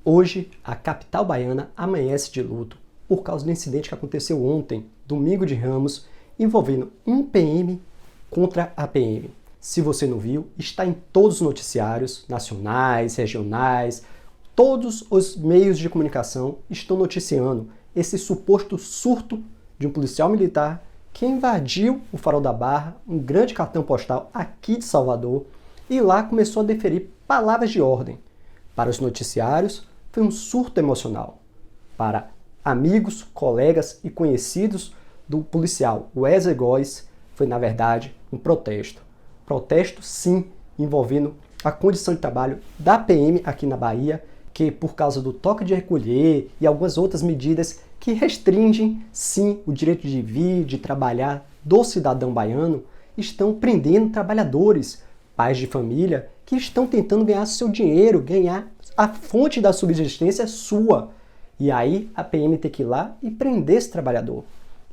Hoje, a capital baiana amanhece de luto por causa do incidente que aconteceu ontem, domingo de Ramos, envolvendo um PM contra a PM. Se você não viu, está em todos os noticiários, nacionais, regionais, todos os meios de comunicação estão noticiando esse suposto surto de um policial militar que invadiu o Farol da Barra, um grande cartão postal aqui de Salvador, e lá começou a deferir palavras de ordem. Para os noticiários, foi um surto emocional. Para amigos, colegas e conhecidos do policial Wesley Góes, foi, na verdade, um protesto. Protesto, sim, envolvendo a condição de trabalho da PM aqui na Bahia, que por causa do toque de recolher e algumas outras medidas que restringem, sim, o direito de vir, de trabalhar do cidadão baiano, estão prendendo trabalhadores, pais de família, que estão tentando ganhar seu dinheiro, ganhar a fonte da subsistência sua. E aí a PM tem que ir lá e prender esse trabalhador.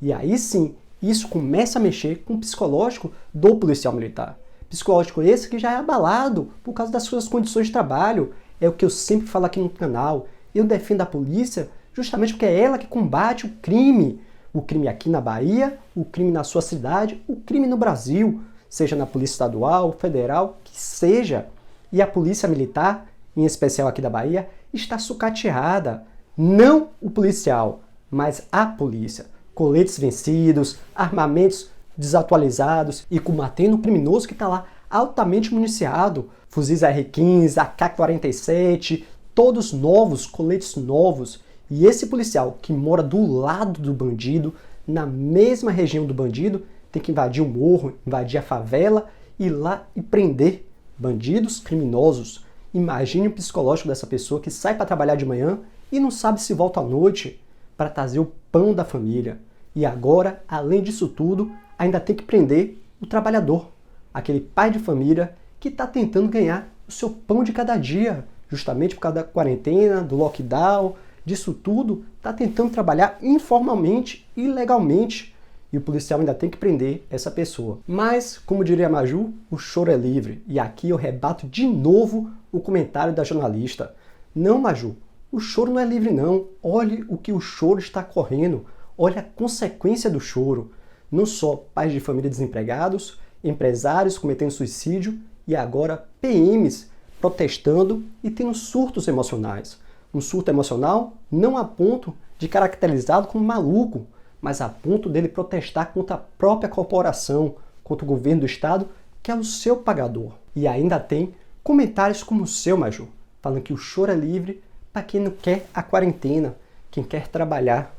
E aí sim, isso começa a mexer com o psicológico do policial militar. Psicológico esse que já é abalado por causa das suas condições de trabalho. É o que eu sempre falo aqui no canal. Eu defendo a polícia justamente porque é ela que combate o crime. O crime aqui na Bahia, o crime na sua cidade, o crime no Brasil. Seja na Polícia Estadual, Federal, que seja. E a Polícia Militar, em especial aqui da Bahia, está sucateada. Não o policial, mas a polícia. Coletes vencidos, armamentos desatualizados e combatendo o criminoso que está lá altamente municiado. Fuzis R15, AK-47, todos novos, coletes novos. E esse policial que mora do lado do bandido, na mesma região do bandido, tem que invadir o morro, invadir a favela, ir lá e prender bandidos criminosos. Imagine o psicológico dessa pessoa que sai para trabalhar de manhã e não sabe se volta à noite para trazer o pão da família. E agora, além disso tudo, ainda tem que prender o trabalhador, aquele pai de família que está tentando ganhar o seu pão de cada dia, justamente por causa da quarentena, do lockdown, disso tudo, está tentando trabalhar informalmente, ilegalmente, e o policial ainda tem que prender essa pessoa. Mas, como diria a Maju, o choro é livre. E aqui eu rebato de novo o comentário da jornalista. Não, Maju, o choro não é livre não. Olhe o que o choro está correndo. Olha a consequência do choro. Não só pais de família desempregados, empresários cometendo suicídio e agora PMs protestando e tendo surtos emocionais. Um surto emocional não a ponto de caracterizado como maluco, mas a ponto dele protestar contra a própria corporação, contra o governo do estado, que é o seu pagador. E ainda tem comentários como o seu, Maju, falando que o choro é livre para quem não quer a quarentena, quem quer trabalhar.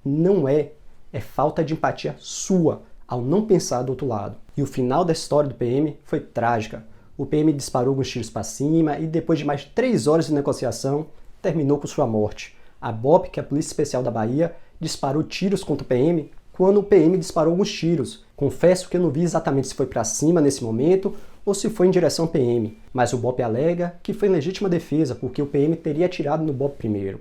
Não é falta de empatia sua ao não pensar do outro lado. E o final da história do PM foi trágica. O PM disparou alguns tiros para cima e depois de mais 3 horas de negociação, terminou com sua morte. A BOP, que é a Polícia Especial da Bahia, disparou tiros contra o PM quando o PM disparou alguns tiros. Confesso que eu não vi exatamente se foi para cima nesse momento ou se foi em direção ao PM, mas o BOP alega que foi em legítima defesa porque o PM teria atirado no BOP primeiro.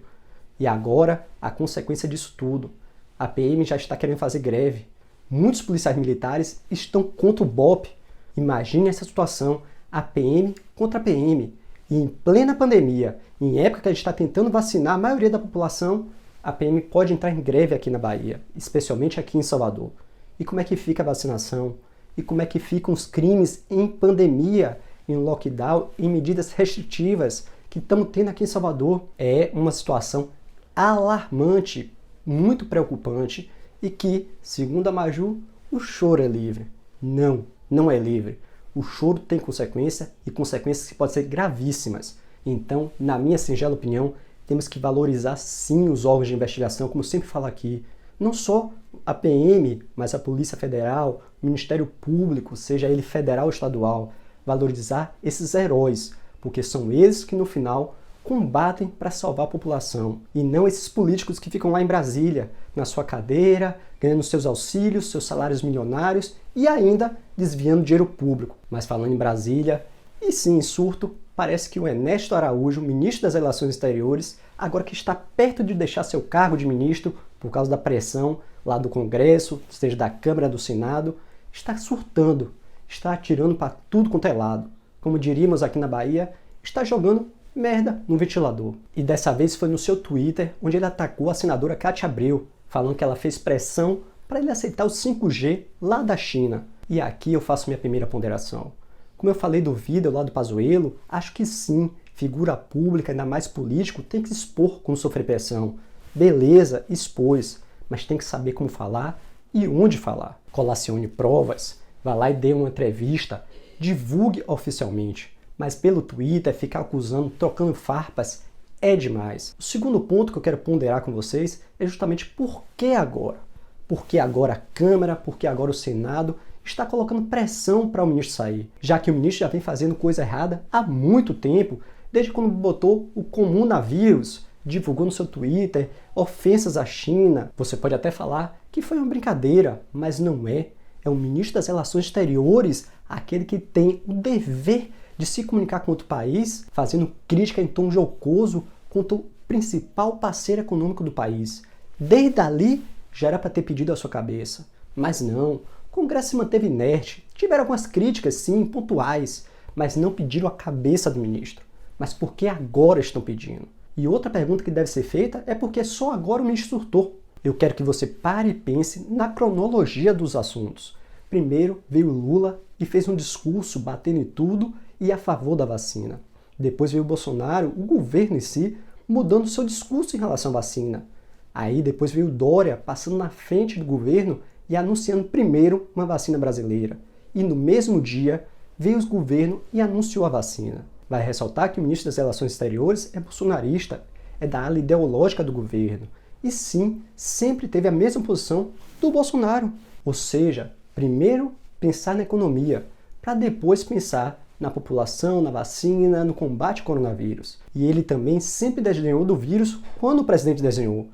E agora, a consequência disso tudo. A PM já está querendo fazer greve. Muitos policiais militares estão contra o BOP. Imagine essa situação, a PM contra a PM. E em plena pandemia, em época que a gente está tentando vacinar a maioria da população, a PM pode entrar em greve aqui na Bahia, especialmente aqui em Salvador. E como é que fica a vacinação? E como é que ficam os crimes em pandemia, em lockdown, em medidas restritivas que estamos tendo aqui em Salvador? É uma situação alarmante, muito preocupante e que, segundo a Maju, o choro é livre. Não, não é livre. O choro tem consequência e consequências que podem ser gravíssimas. Então, na minha singela opinião, temos que valorizar sim os órgãos de investigação, como eu sempre falo aqui. Não só a PM, mas a Polícia Federal, o Ministério Público, seja ele federal ou estadual. Valorizar esses heróis, porque são eles que no final combatem para salvar a população. E não esses políticos que ficam lá em Brasília, na sua cadeira, ganhando seus auxílios, seus salários milionários e ainda desviando dinheiro público. Mas falando em Brasília, e sim em surto, parece que o Ernesto Araújo, ministro das Relações Exteriores, agora que está perto de deixar seu cargo de ministro por causa da pressão lá do Congresso, seja da Câmara do Senado, está surtando, está atirando para tudo quanto é lado. Como diríamos aqui na Bahia, está jogando merda no ventilador. E dessa vez foi no seu Twitter, onde ele atacou a senadora Cátia Abreu, falando que ela fez pressão para ele aceitar o 5G lá da China. E aqui eu faço minha primeira ponderação. Como eu falei do vídeo lá do Pazuello, acho que sim, figura pública, ainda mais político, tem que expor quando sofrer pressão. Beleza, expôs, mas tem que saber como falar e onde falar. Colacione provas, vá lá e dê uma entrevista, divulgue oficialmente. Mas pelo Twitter, ficar acusando, trocando farpas, é demais. O segundo ponto que eu quero ponderar com vocês é justamente por que agora? Por que agora a Câmara, por que agora o Senado está colocando pressão para o ministro sair? Já que o ministro já vem fazendo coisa errada há muito tempo, desde quando botou o comunavírus, divulgou no seu Twitter ofensas à China. Você pode até falar que foi uma brincadeira, mas não é. É o ministro das Relações Exteriores, aquele que tem o dever de se comunicar com outro país, fazendo crítica em tom jocoso contra o principal parceiro econômico do país. Desde ali, já era para ter pedido a sua cabeça. Mas não, o Congresso se manteve inerte. Tiveram algumas críticas, sim, pontuais, mas não pediram a cabeça do ministro. Mas por que agora estão pedindo? E outra pergunta que deve ser feita é por que só agora o ministro surtou. Eu quero que você pare e pense na cronologia dos assuntos. Primeiro veio Lula e fez um discurso batendo em tudo e a favor da vacina. Depois veio Bolsonaro, o governo em si, mudando seu discurso em relação à vacina. Aí depois veio Dória passando na frente do governo e anunciando primeiro uma vacina brasileira. E no mesmo dia veio o governo e anunciou a vacina. Vai ressaltar que o ministro das Relações Exteriores é bolsonarista, é da ala ideológica do governo. E sim, sempre teve a mesma posição do Bolsonaro. Ou seja, primeiro pensar na economia, para depois pensar na população, na vacina, no combate ao coronavírus. E ele também sempre desdenhou do vírus quando o presidente desenhou.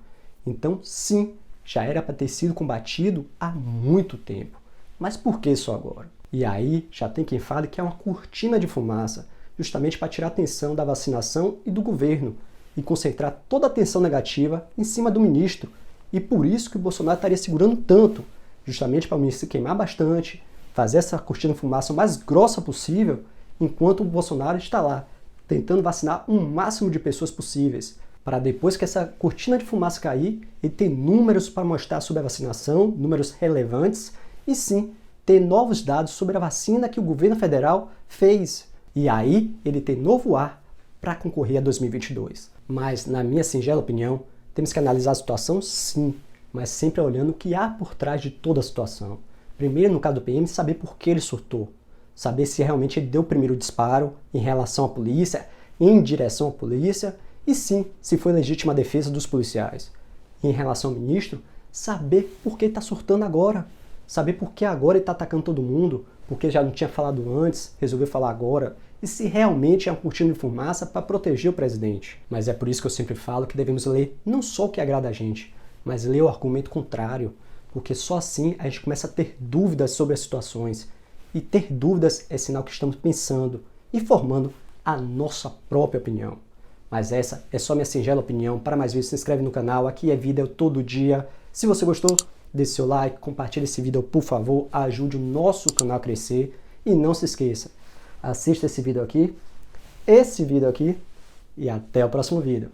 Então, sim, já era para ter sido combatido há muito tempo. Mas por que só agora? E aí já tem quem fale que é uma cortina de fumaça, justamente para tirar a atenção da vacinação e do governo e concentrar toda a atenção negativa em cima do ministro. E por isso que o Bolsonaro estaria segurando tanto, justamente para o ministro se queimar bastante, fazer essa cortina de fumaça o mais grossa possível, enquanto o Bolsonaro está lá, tentando vacinar o máximo de pessoas possíveis, para depois que essa cortina de fumaça cair, ele ter números para mostrar sobre a vacinação, números relevantes, e sim, ter novos dados sobre a vacina que o governo federal fez. E aí, ele tem novo ar para concorrer a 2022. Mas, na minha singela opinião, temos que analisar a situação sim, mas sempre olhando o que há por trás de toda a situação. Primeiro, no caso do PM, saber por que ele surtou. Saber se realmente ele deu o primeiro disparo em relação à polícia, em direção à polícia, e sim, se foi legítima a defesa dos policiais. E em relação ao ministro, saber por que ele está surtando agora. Saber por que agora ele está atacando todo mundo, porque já não tinha falado antes, resolveu falar agora, e se realmente é uma cortina de fumaça para proteger o presidente. Mas é por isso que eu sempre falo que devemos ler não só o que agrada a gente, mas ler o argumento contrário, porque só assim a gente começa a ter dúvidas sobre as situações. E ter dúvidas é sinal que estamos pensando e formando a nossa própria opinião. Mas essa é só minha singela opinião. Para mais vídeos, se inscreve no canal. Aqui é vídeo todo dia. Se você gostou, deixe seu like, compartilhe esse vídeo, por favor. Ajude o nosso canal a crescer. E não se esqueça, assista esse vídeo aqui, e até o próximo vídeo.